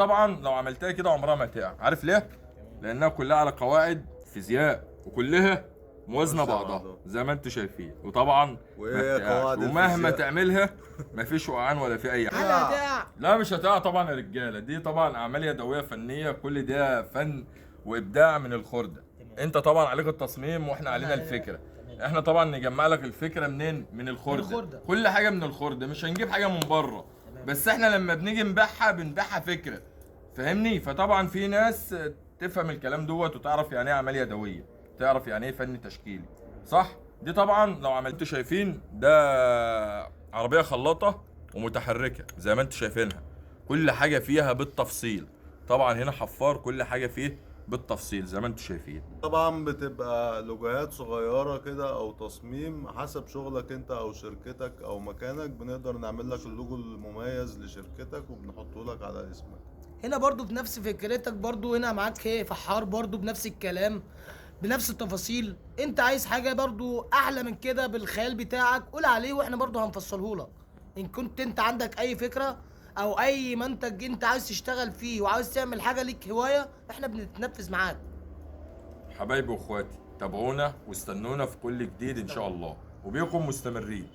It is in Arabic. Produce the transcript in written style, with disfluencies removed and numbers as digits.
طبعا لو عملتها كده عمرها ما هتقع، عارف ليه؟ لانها كلها على قواعد فيزياء وكلها موازنه بعضها زي ما انتم شايفين، وطبعا ما وايه بتقعش، قواعد ومهما الفيزياء؟ تعملها مفيش وقعان ولا في اي حاجه. هلا هتقع. لا مش هتقع طبعا يا رجاله، دي طبعا اعمال يدويه فنيه، كل ده فن وابداع من الخرده. انت طبعا عليك التصميم واحنا علينا الفكره. احنا طبعا نجمع لك الفكره منين؟ من الخرده. كل حاجه من الخرده، مش هنجيب حاجه من بره. بس احنا لما بنيجي نبيعها بنبيعها فكره، فاهمني؟ فطبعا في ناس تفهم الكلام دوت وتعرف يعني ايه اعمال يدويه، تعرف يعني ايه فن تشكيلي، صح؟ دي طبعا لو عملتوا شايفين ده عربيه خلاطه ومتحركه زي ما انتم شايفينها، كل حاجه فيها بالتفصيل. طبعا هنا حفار، كل حاجه فيه بالتفصيل زي ما انتم شايفين. طبعا بتبقى لوجوهات صغيرة كده او تصميم حسب شغلك انت او شركتك او مكانك، بنقدر نعمل لك اللوجو المميز لشركتك وبنحطه لك على اسمك. هنا برضو في نفس فكرتك، برضو هنا معاك ايه فحار برضو بنفس الكلام بنفس التفاصيل. انت عايز حاجه برضو احلى من كده بالخيال بتاعك قول عليه واحنا برضو هنفصله لك. ان كنت انت عندك اي فكره او اي منتج انت عايز تشتغل فيه وعاوز تعمل حاجه ليك هوايه، احنا بنتنفذ معاك. حبايبي واخواتي، تابعونا واستنونا في كل جديد ان شاء الله، وبيكم مستمرين.